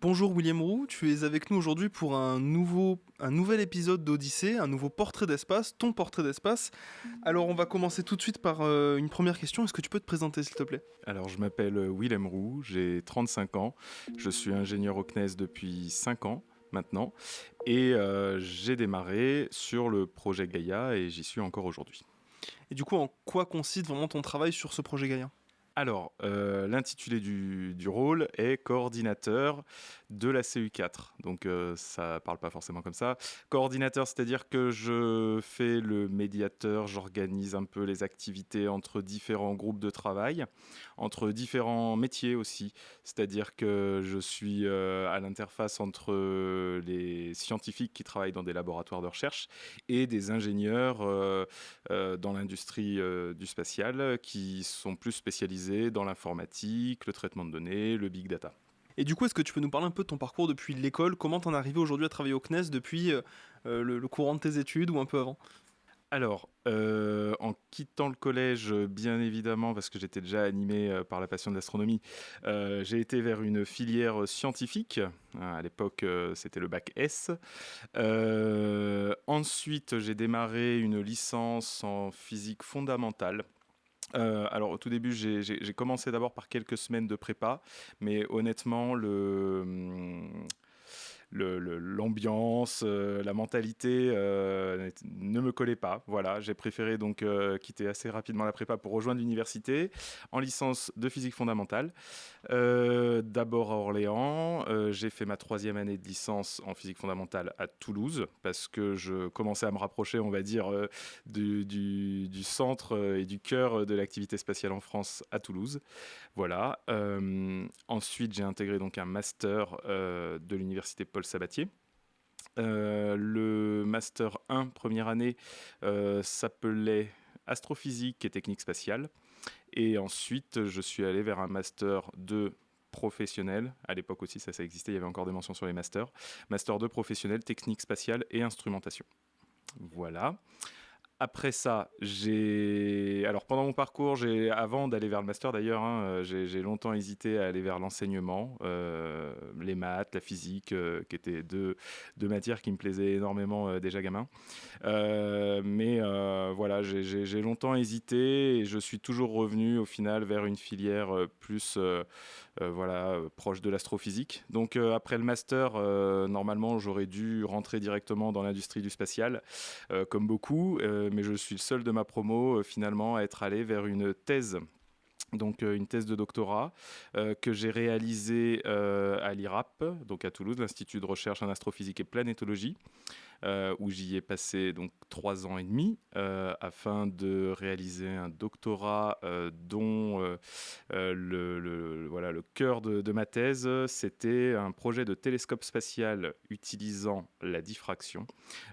Bonjour William Roux, tu es avec nous aujourd'hui pour un nouvel épisode d'Odyssée, un nouveau portrait d'espace, ton portrait d'espace. Alors on va commencer tout de suite par une première question, est-ce que tu peux te présenter s'il te plaît? Alors, je m'appelle Willem Roux, j'ai 35 ans, je suis ingénieur au CNES depuis 5 ans maintenant, et j'ai démarré sur le projet Gaïa et j'y suis encore aujourd'hui. Et du coup en quoi consiste vraiment ton travail sur ce projet Gaïa? Alors, l'intitulé du rôle est coordinateur de la CU4. Donc, ça parle pas forcément comme ça. Coordinateur, c'est-à-dire que je fais le médiateur, j'organise un peu les activités entre différents groupes de travail, entre différents métiers aussi. C'est-à-dire que je suis à l'interface entre les scientifiques qui travaillent dans des laboratoires de recherche et des ingénieurs dans l'industrie du spatial qui sont plus spécialisés dans l'informatique, le traitement de données, le big data. Et du coup est-ce que tu peux nous parler un peu de ton parcours depuis l'école, comment t'en es arrivé aujourd'hui à travailler au CNES depuis le courant de tes études ou un peu avant? Alors, en quittant le collège, bien évidemment, parce que j'étais déjà animé par la passion de l'astronomie, j'ai été vers une filière scientifique. À l'époque, c'était le bac S. Ensuite, j'ai démarré une licence en physique fondamentale. Alors au tout début, j'ai commencé d'abord par quelques semaines de prépa, mais honnêtement, l'ambiance, la mentalité ne me collait pas. Voilà, j'ai préféré donc quitter assez rapidement la prépa pour rejoindre l'université en licence de physique fondamentale. D'abord à Orléans, j'ai fait ma 3e année de licence en physique fondamentale à Toulouse parce que je commençais à me rapprocher, on va dire, du centre et du cœur de l'activité spatiale en France à Toulouse. Voilà. Ensuite, j'ai intégré donc un master de l'université Paul Sabatier. Le master 1, première année, s'appelait astrophysique et technique spatiale. Et ensuite, je suis allé vers un master 2 professionnel. À l'époque aussi, ça existait, il y avait encore des mentions sur les masters. Master 2 professionnel, technique spatiale et instrumentation. Voilà. Après ça, alors pendant mon parcours, avant d'aller vers le master d'ailleurs, j'ai longtemps hésité à aller vers l'enseignement, les maths, la physique, qui étaient deux matières qui me plaisaient énormément déjà gamin. Mais voilà, j'ai longtemps hésité et je suis toujours revenu au final vers une filière plus proche de l'astrophysique. Donc après le master, normalement j'aurais dû rentrer directement dans l'industrie du spatial, comme beaucoup, mais je suis le seul de ma promo finalement à être allé vers une thèse. Donc une thèse de doctorat que j'ai réalisée à l'IRAP, donc à Toulouse, l'Institut de recherche en astrophysique et planétologie, où j'y ai passé donc 3 ans et demi afin de réaliser un doctorat dont le cœur de ma thèse, c'était un projet de télescope spatial utilisant la diffraction.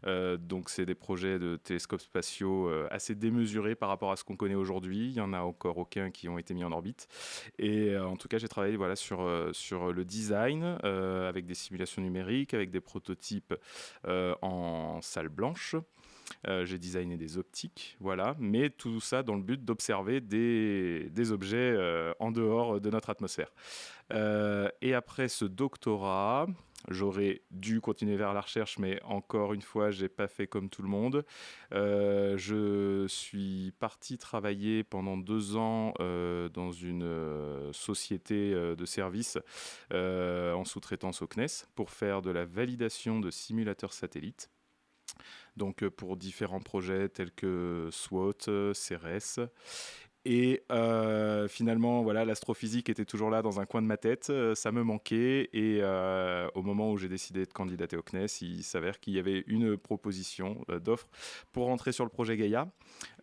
Donc c'est des projets de télescopes spatiaux assez démesurés par rapport à ce qu'on connaît aujourd'hui. Il n'y en a encore aucun qui ont été mis en orbite. Et en tout cas, j'ai travaillé sur le design avec des simulations numériques, avec des prototypes en salle blanche. J'ai designé des optiques, voilà, mais tout ça dans le but d'observer des objets en dehors de notre atmosphère. Et après ce doctorat, j'aurais dû continuer vers la recherche, mais encore une fois, j'ai pas fait comme tout le monde. Je suis parti travailler pendant 2 ans dans une société de services en sous-traitance au CNES pour faire de la validation de simulateurs satellites. Donc pour différents projets tels que SWOT, CERES. Et finalement, voilà, l'astrophysique était toujours là dans un coin de ma tête, ça me manquait. Et au moment où j'ai décidé de candidater au CNES, il s'avère qu'il y avait une proposition d'offre pour rentrer sur le projet Gaïa.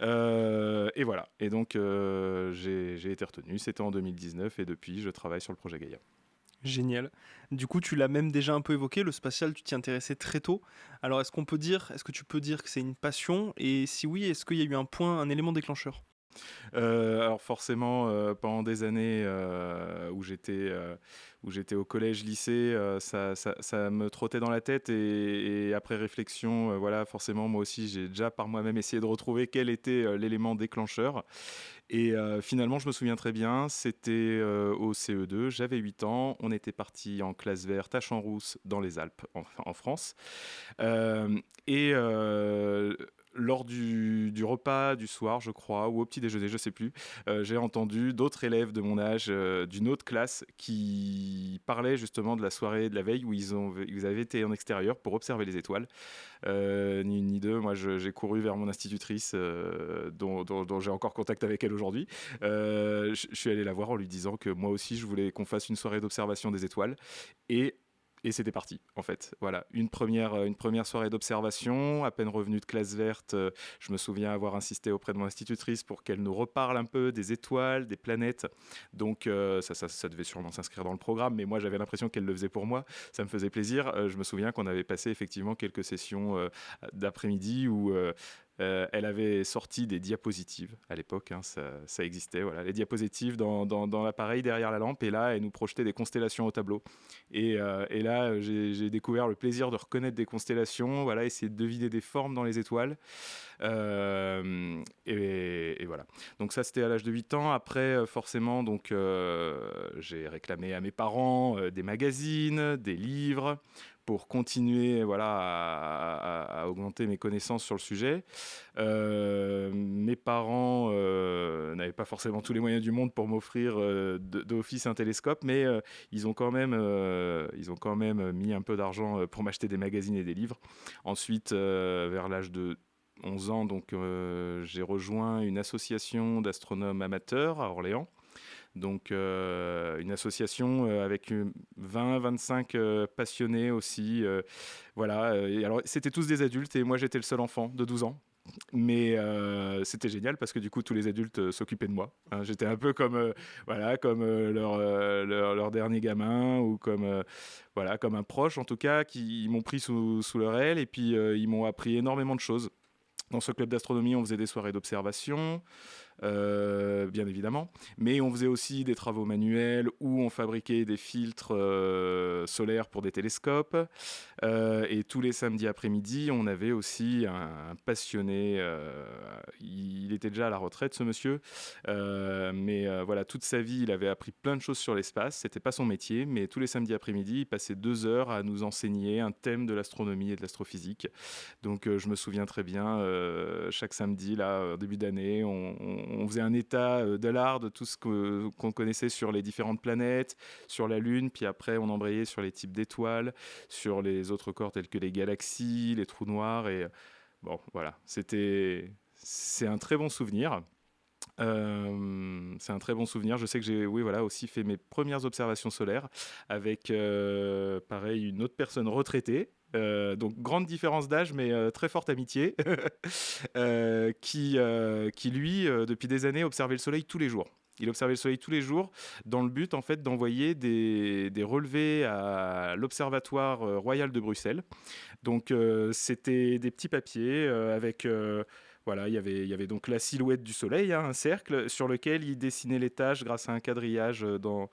Et voilà. Et donc j'ai été retenu. C'était en 2019 et depuis, je travaille sur le projet Gaïa. Génial. Du coup, tu l'as même déjà un peu évoqué, le spatial, tu t'y intéressais très tôt. Alors, est-ce que tu peux dire que c'est une passion? Et si oui, est-ce qu'il y a eu un élément déclencheur? Alors forcément, pendant des années où j'étais au collège, lycée, ça me trottait dans la tête et après réflexion, voilà, forcément, moi aussi, j'ai déjà par moi-même essayé de retrouver quel était l'élément déclencheur. Et finalement, je me souviens très bien, c'était au CE2, j'avais 8 ans, on était parti en classe verte à Champs-Rousse dans les Alpes, en France. Euh, et lors du repas du soir, je crois, ou au petit déjeuner, je sais plus, j'ai entendu d'autres élèves de mon âge, d'une autre classe, qui parlaient justement de la soirée de la veille où ils avaient été en extérieur pour observer les étoiles. Ni une ni deux, moi j'ai couru vers mon institutrice, dont j'ai encore contact avec elle aujourd'hui. Je suis allé la voir en lui disant que moi aussi je voulais qu'on fasse une soirée d'observation des étoiles. Et et c'était parti, en fait. Voilà, une première soirée d'observation, à peine revenu de classe verte. Je me souviens avoir insisté auprès de mon institutrice pour qu'elle nous reparle un peu des étoiles, des planètes. Donc, ça devait sûrement s'inscrire dans le programme, mais moi, j'avais l'impression qu'elle le faisait pour moi. Ça me faisait plaisir. Je me souviens qu'on avait passé effectivement quelques sessions d'après-midi où elle avait sorti des diapositives à l'époque, hein, ça existait, voilà, les diapositives dans l'appareil derrière la lampe, et là elle nous projetait des constellations au tableau. Et là j'ai découvert le plaisir de reconnaître des constellations, voilà, essayer de deviner des formes dans les étoiles. Et voilà. Donc ça c'était à l'âge de 8 ans. Après forcément donc j'ai réclamé à mes parents des magazines, des livres pour continuer voilà, à augmenter mes connaissances sur le sujet. Mes parents n'avaient pas forcément tous les moyens du monde pour m'offrir d'office un télescope, mais ils ont quand même mis un peu d'argent pour m'acheter des magazines et des livres. Ensuite, vers l'âge de 11 ans, donc, j'ai rejoint une association d'astronomes amateurs à Orléans. Donc une association avec 20-25 passionnés aussi. Voilà. Et alors c'était tous des adultes et moi j'étais le seul enfant de 12 ans. Mais c'était génial parce que du coup tous les adultes s'occupaient de moi. Hein. J'étais un peu comme voilà comme leur dernier gamin ou comme voilà comme un proche en tout cas qui m'ont pris sous leur aile et puis ils m'ont appris énormément de choses. Dans ce club d'astronomie, on faisait des soirées d'observation, bien évidemment, mais on faisait aussi des travaux manuels où on fabriquait des filtres solaires pour des télescopes. Et tous les samedis après-midi, on avait aussi un passionné. Il était déjà à la retraite, ce monsieur, mais voilà, toute sa vie, il avait appris plein de choses sur l'espace. C'était pas son métier, mais tous les samedis après-midi, il passait 2 heures à nous enseigner un thème de l'astronomie et de l'astrophysique. Donc, je me souviens très bien, chaque samedi, là, au début d'année, on faisait un état de l'art de tout ce qu'on connaissait sur les différentes planètes, sur la Lune, puis après, on embrayait sur les types d'étoiles, sur les autres corps tels que les galaxies, les trous noirs. Et bon, voilà, c'est un très bon souvenir. C'est un très bon souvenir. Je sais que j'ai, oui, voilà, aussi fait mes premières observations solaires avec, pareil, une autre personne retraitée. Donc grande différence d'âge, mais très forte amitié, qui lui, depuis des années, observait le Soleil tous les jours. Il observait le Soleil tous les jours dans le but en fait d'envoyer des relevés à l'Observatoire royal de Bruxelles. Donc c'était des petits papiers avec voilà, il y avait donc la silhouette du soleil, hein, un cercle sur lequel il dessinait les tâches grâce à un quadrillage dans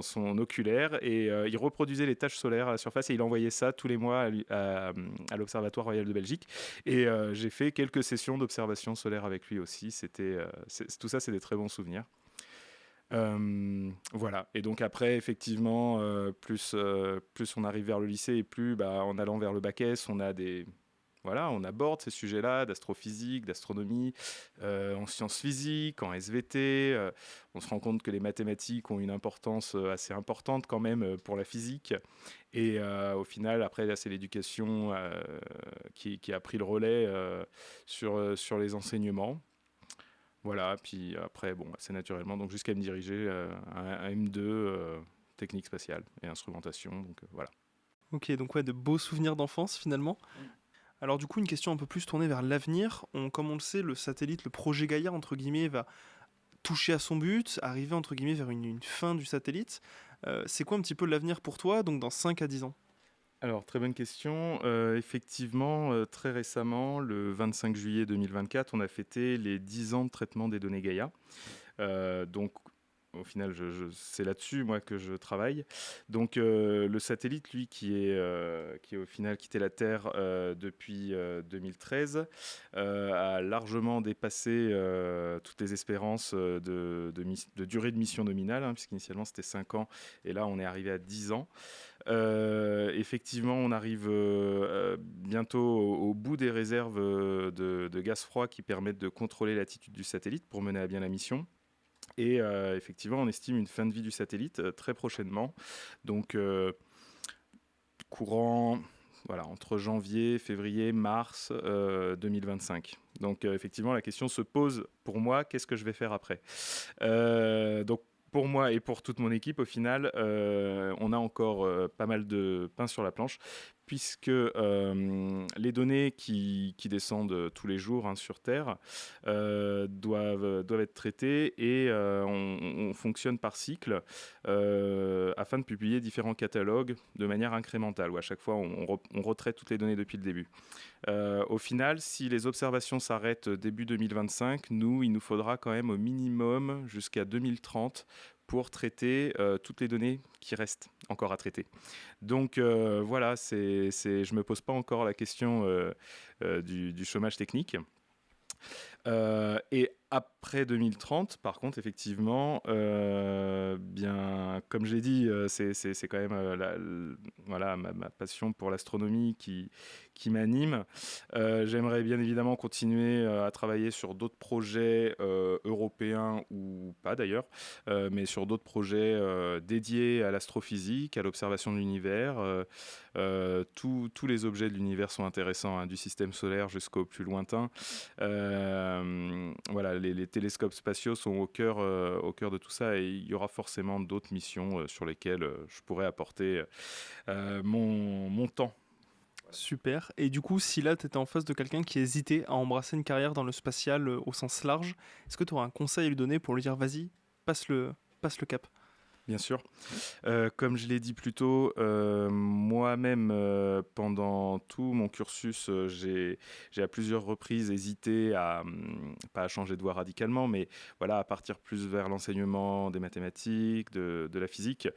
son oculaire et il reproduisait les tâches solaires à la surface et il envoyait ça tous les mois à l'Observatoire royal de Belgique. Et j'ai fait quelques sessions d'observation solaire avec lui aussi. Tout ça, c'est des très bons souvenirs. Voilà. Et donc après, effectivement, plus on arrive vers le lycée et plus, bah, en allant vers le bac S, voilà, on aborde ces sujets-là d'astrophysique, d'astronomie, en sciences physiques, en SVT. On se rend compte que les mathématiques ont une importance assez importante quand même pour la physique. Et au final, après, là, c'est l'éducation qui a pris le relais sur les enseignements. Voilà, puis après, bon, c'est naturellement, donc jusqu'à me diriger un M2 technique spatiale et instrumentation, donc voilà. Ok, donc ouais, de beaux souvenirs d'enfance finalement. Alors du coup, une question un peu plus tournée vers l'avenir. Comme on le sait, le satellite, le projet Gaïa, entre guillemets, va toucher à son but, arriver entre guillemets vers une fin du satellite. C'est quoi un petit peu l'avenir pour toi, donc dans 5 à 10 ans? Alors, très bonne question. Effectivement, très récemment, le 25 juillet 2024, on a fêté les 10 ans de traitement des données Gaïa. Donc, au final, c'est là-dessus, moi, que je travaille. Donc, le satellite, lui, qui est au final quitté la Terre depuis 2013, a largement dépassé toutes les espérances de durée de mission nominale, hein, puisqu'initialement, c'était 5 ans, et là, on est arrivé à 10 ans. Effectivement, on arrive bientôt au bout des réserves de gaz froid qui permettent de contrôler l'attitude du satellite pour mener à bien la mission. Et effectivement, on estime une fin de vie du satellite très prochainement. Donc, courant, voilà, entre janvier, février, mars 2025. Donc, effectivement, la question se pose pour moi, qu'est-ce que je vais faire après? Donc, pour moi et pour toute mon équipe, au final, on a encore pas mal de pain sur la planche, puisque les données qui descendent tous les jours, hein, sur Terre doivent être traitées, et on fonctionne par cycle afin de publier différents catalogues de manière incrémentale, où à chaque fois on retraite toutes les données depuis le début. Au final, si les observations s'arrêtent début 2025, il nous faudra quand même au minimum jusqu'à 2030 pour traiter toutes les données qui restent encore à traiter. Donc voilà, je ne me pose pas encore la question du chômage technique. Et après 2030, par contre, effectivement, bien, comme j'ai dit, c'est quand même voilà, ma passion pour l'astronomie qui m'anime. J'aimerais bien évidemment continuer à travailler sur d'autres projets européens ou pas d'ailleurs, mais sur d'autres projets dédiés à l'astrophysique, à l'observation de l'univers. Tous les objets de l'univers sont intéressants, hein, du système solaire jusqu'au plus lointain. Voilà, les télescopes spatiaux sont au cœur de tout ça, et il y aura forcément d'autres missions sur lesquelles je pourrais apporter mon temps. Super. Et du coup, si là, tu étais en face de quelqu'un qui hésitait à embrasser une carrière dans le spatial au sens large, est-ce que tu aurais un conseil à lui donner pour lui dire vas-y, passe le cap? Bien sûr. Comme je l'ai dit plus tôt, moi-même, pendant tout mon cursus, j'ai à plusieurs reprises hésité pas à changer de voie radicalement, mais voilà, à partir plus vers l'enseignement des mathématiques, de la physique.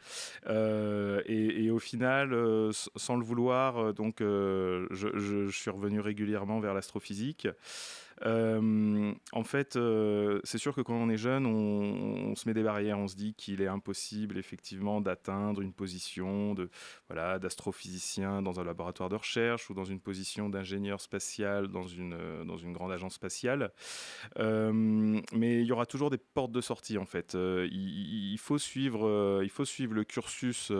Et au final, sans le vouloir, je suis revenu régulièrement vers l'astrophysique. En fait, c'est sûr que quand on est jeune, on se met des barrières. On se dit qu'il est impossible, effectivement, d'atteindre une position d'astrophysicien dans un laboratoire de recherche, ou dans une position d'ingénieur spatial dans une grande agence spatiale. Mais il y aura toujours des portes de sortie, en fait. Il faut suivre le cursus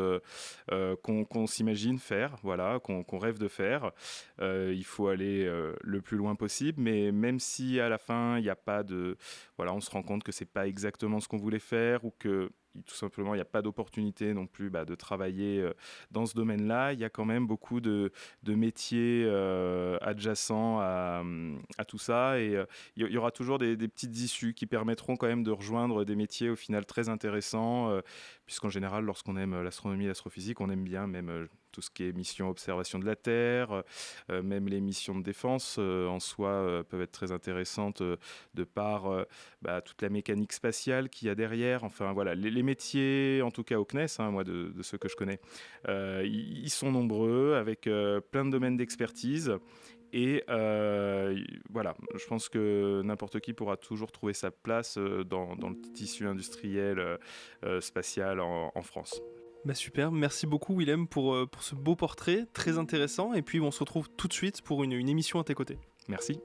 qu'on s'imagine faire, voilà, qu'on rêve de faire. Il faut aller le plus loin possible, mais même si à la fin il n'y a pas de, voilà, on se rend compte que c'est pas exactement ce qu'on voulait faire, ou que tout simplement il n'y a pas d'opportunité non plus de travailler dans ce domaine-là, il y a quand même beaucoup de métiers adjacents à tout ça, et il y aura toujours des petites issues qui permettront quand même de rejoindre des métiers au final très intéressants, puisqu'en général, lorsqu'on aime l'astronomie et l'astrophysique, on aime bien même tout ce qui est mission observation de la Terre, même les missions de défense en soi peuvent être très intéressantes de par toute la mécanique spatiale qu'il y a derrière. Enfin voilà, les métiers, en tout cas au CNES, hein, moi de ceux que je connais, ils sont nombreux, avec plein de domaines d'expertise. Et voilà, je pense que n'importe qui pourra toujours trouver sa place dans le tissu industriel spatial en France. Bah super, merci beaucoup Willem pour ce beau portrait, très intéressant, et puis on se retrouve tout de suite pour une émission à tes côtés. Merci.